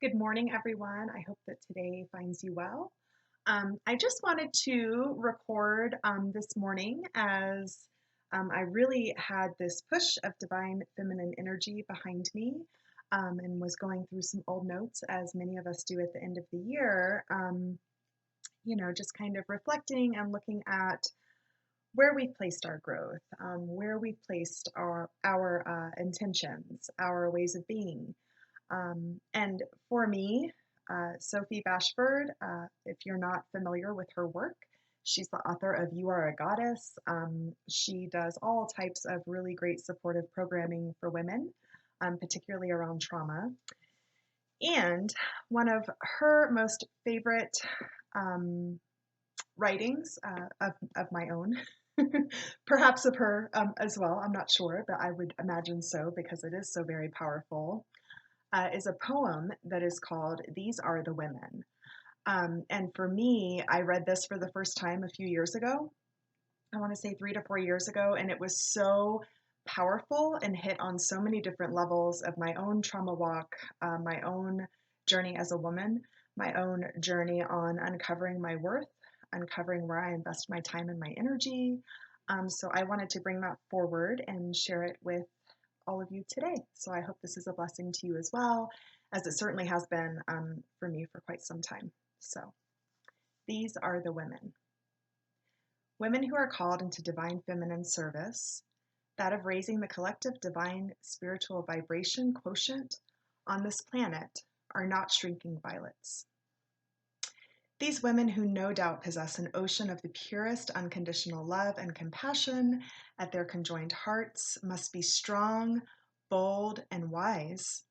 Good morning, everyone. I hope that today finds you well. I just wanted to record this morning as I really had this push of divine feminine energy behind me and was going through some old notes, as many of us do at the end of the year, just kind of reflecting and looking at where we've placed our growth, where we've placed our intentions, our ways of being. And for me, Sophie Bashford, if you're not familiar with her work, she's the author of You Are a Goddess. She does all types of really great supportive programming for women, particularly around trauma. And one of her most favorite um, writings of my own, perhaps of her as well, I'm not sure, but I would imagine so because it is so very powerful, is a poem that is called These Are the Women. And for me, I read this for the first time a few years ago. I want to say 3 to 4 years ago, and it was so powerful and hit on so many different levels of my own trauma walk, my own journey as a woman, my own journey on uncovering my worth, uncovering where I invest my time and my energy. So I wanted to bring that forward and share it with all of you today. So I hope this is a blessing to you as well, as it certainly has been for me for quite some time. So these are the women. Women who are called into divine feminine service, that of raising the collective divine spiritual vibration quotient on this planet, are not shrinking violets. These women, who no doubt possess an ocean of the purest unconditional love and compassion at their conjoined hearts, must be strong, bold, and wise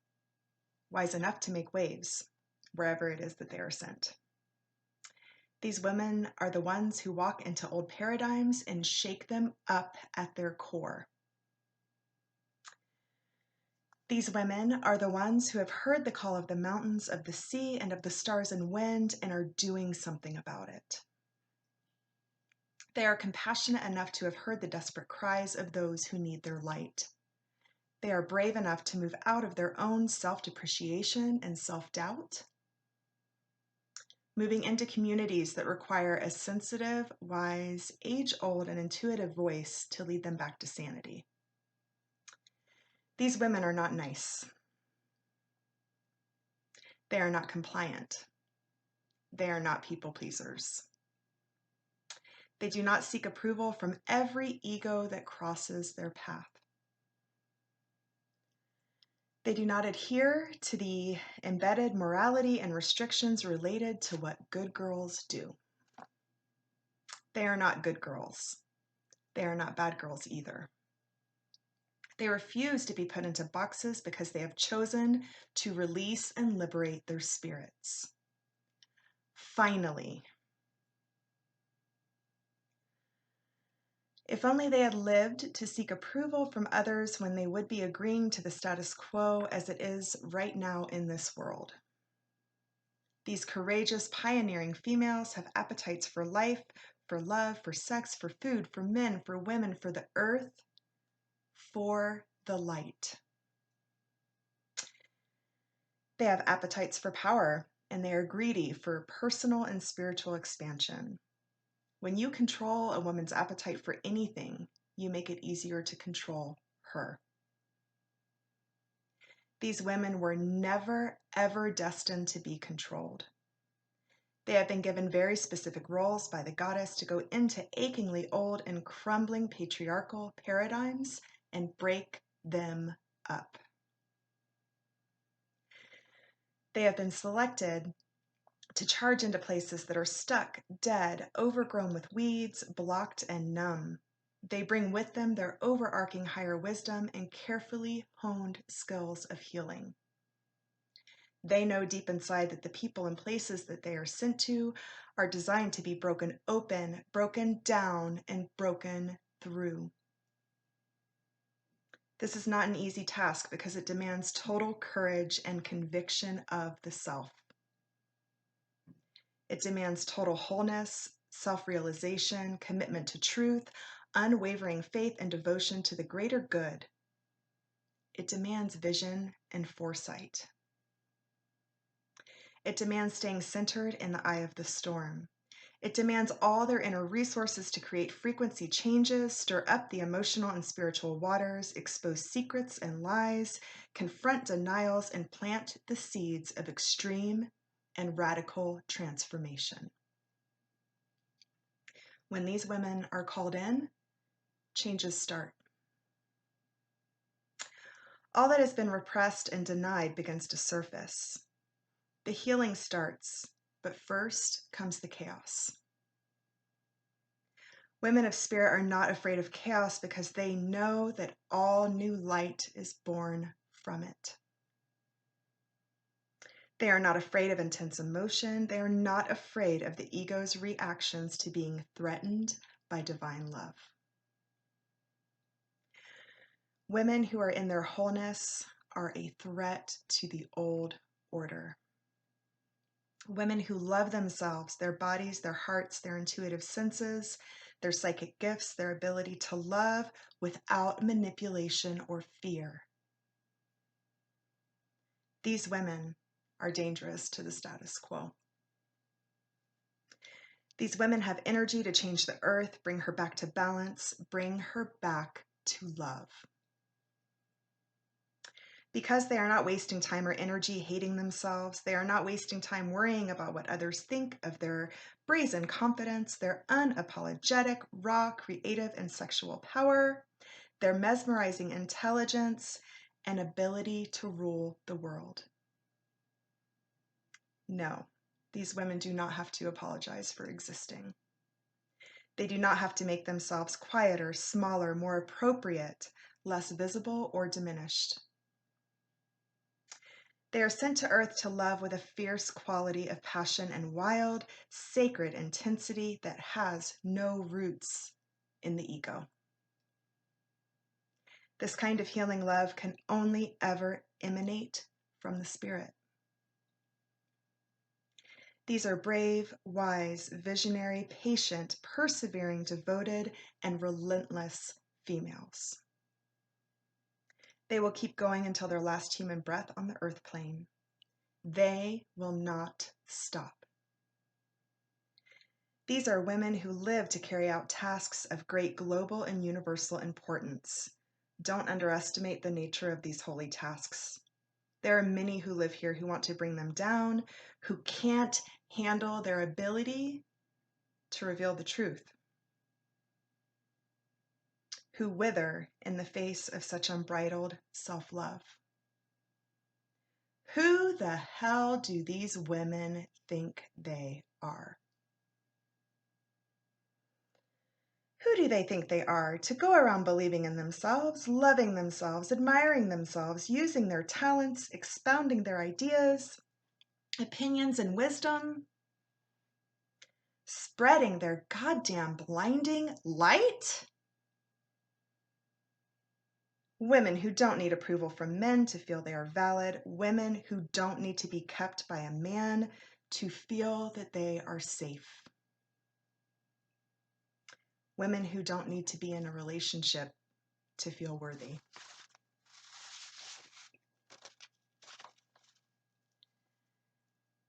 enough to make waves wherever it is that they are sent. These women are the ones who walk into old paradigms and shake them up at their core. These women are the ones who have heard the call of the mountains, of the sea, and of the stars and wind, and are doing something about it. They are compassionate enough to have heard the desperate cries of those who need their light. They are brave enough to move out of their own self-depreciation and self-doubt, moving into communities that require a sensitive, wise, age-old, and intuitive voice to lead them back to sanity. These women are not nice. They are not compliant. They are not people pleasers. They do not seek approval from every ego that crosses their path. They do not adhere to the embedded morality and restrictions related to what good girls do. They are not good girls. They are not bad girls either. They refuse to be put into boxes because they have chosen to release and liberate their spirits. Finally, if only they had lived to seek approval from others when they would be agreeing to the status quo as it is right now in this world. These courageous, pioneering females have appetites for life, for love, for sex, for food, for men, for women, for the earth, for the light. They have appetites for power, and they are greedy for personal and spiritual expansion. When you control a woman's appetite for anything, you make it easier to control her. These women were never, ever destined to be controlled. They have been given very specific roles by the goddess to go into achingly old and crumbling patriarchal paradigms and break them up. They have been selected to charge into places that are stuck, dead, overgrown with weeds, blocked, and numb. They bring with them their overarching higher wisdom and carefully honed skills of healing. They know deep inside that the people and places that they are sent to are designed to be broken open, broken down, and broken through. This is not an easy task because it demands total courage and conviction of the self. It demands total wholeness, self-realization, commitment to truth, unwavering faith, and devotion to the greater good. It demands vision and foresight. It demands staying centered in the eye of the storm. It demands all their inner resources to create frequency changes, stir up the emotional and spiritual waters, expose secrets and lies, confront denials, and plant the seeds of extreme and radical transformation. When these women are called in, changes start. All that has been repressed and denied begins to surface. The healing starts, but first comes the chaos. Women of spirit are not afraid of chaos because they know that all new light is born from it. They are not afraid of intense emotion. They are not afraid of the ego's reactions to being threatened by divine love. Women who are in their wholeness are a threat to the old order. Women who love themselves, their bodies, their hearts, their intuitive senses, their psychic gifts, their ability to love without manipulation or fear. These women are dangerous to the status quo. These women have energy to change the earth, bring her back to balance, bring her back to love. Because they are not wasting time or energy hating themselves, they are not wasting time worrying about what others think of their brazen confidence, their unapologetic, raw, creative, and sexual power, their mesmerizing intelligence, and ability to rule the world. No, these women do not have to apologize for existing. They do not have to make themselves quieter, smaller, more appropriate, less visible, or diminished. They are sent to earth to love with a fierce quality of passion and wild, sacred intensity that has no roots in the ego. This kind of healing love can only ever emanate from the spirit. These are brave, wise, visionary, patient, persevering, devoted, and relentless females. They will keep going until their last human breath on the earth plane. They will not stop. These are women who live to carry out tasks of great global and universal importance. Don't underestimate the nature of these holy tasks. There are many who live here who want to bring them down, who can't handle their ability to reveal the truth, who wither in the face of such unbridled self-love. Who the hell do these women think they are? Who do they think they are to go around believing in themselves, loving themselves, admiring themselves, using their talents, expounding their ideas, opinions, and wisdom, spreading their goddamn blinding light? Women who don't need approval from men to feel they are valid, women who don't need to be kept by a man to feel that they are safe. Women who don't need to be in a relationship to feel worthy.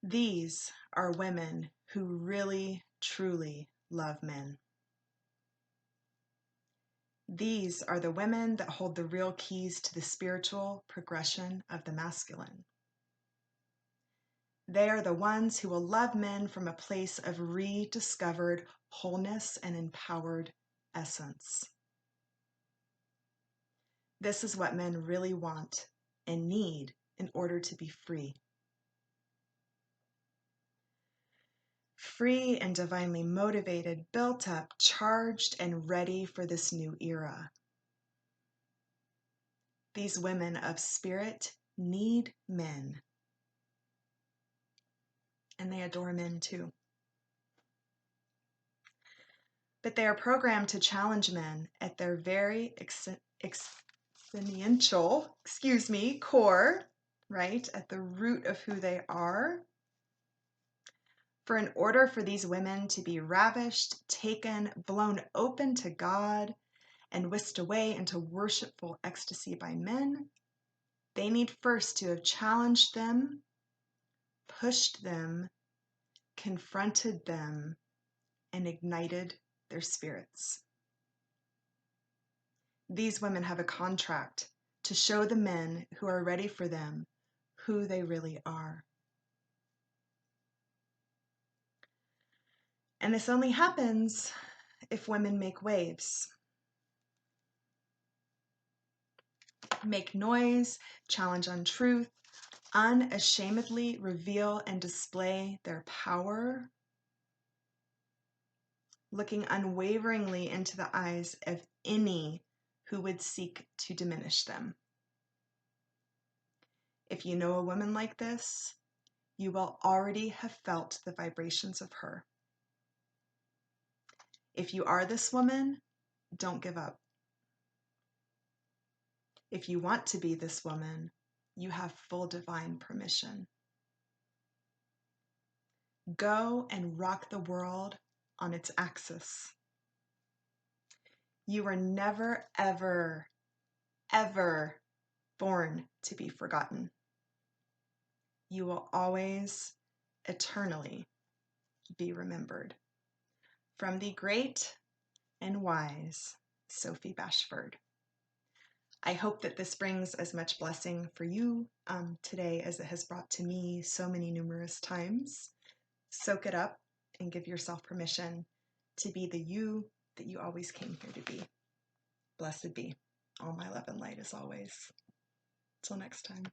These are women who really, truly love men. These are the women that hold the real keys to the spiritual progression of the masculine. They are the ones who will love men from a place of rediscovered wholeness and empowered essence. This is what men really want and need in order to be free. Free and divinely motivated, built up, charged, and ready for this new era. These women of spirit need men. And they adore men too. But they are programmed to challenge men at their very existential, core, right? At the root of who they are. For in order for these women to be ravished, taken, blown open to God, and whisked away into worshipful ecstasy by men, they need first to have challenged them, pushed them, confronted them, and ignited their spirits. These women have a contract to show the men who are ready for them who they really are. And this only happens if women make waves. Make noise, challenge untruth, unashamedly reveal and display their power, looking unwaveringly into the eyes of any who would seek to diminish them. If you know a woman like this, you will already have felt the vibrations of her. If you are this woman, don't give up. If you want to be this woman, you have full divine permission. Go and rock the world on its axis. You were never, ever, ever born to be forgotten. You will always, eternally be remembered. From the great and wise Sophie Bashford. I hope that this brings as much blessing for you today as it has brought to me so many numerous times. Soak it up and give yourself permission to be the you that you always came here to be. Blessed be. All my love and light as always. Till next time.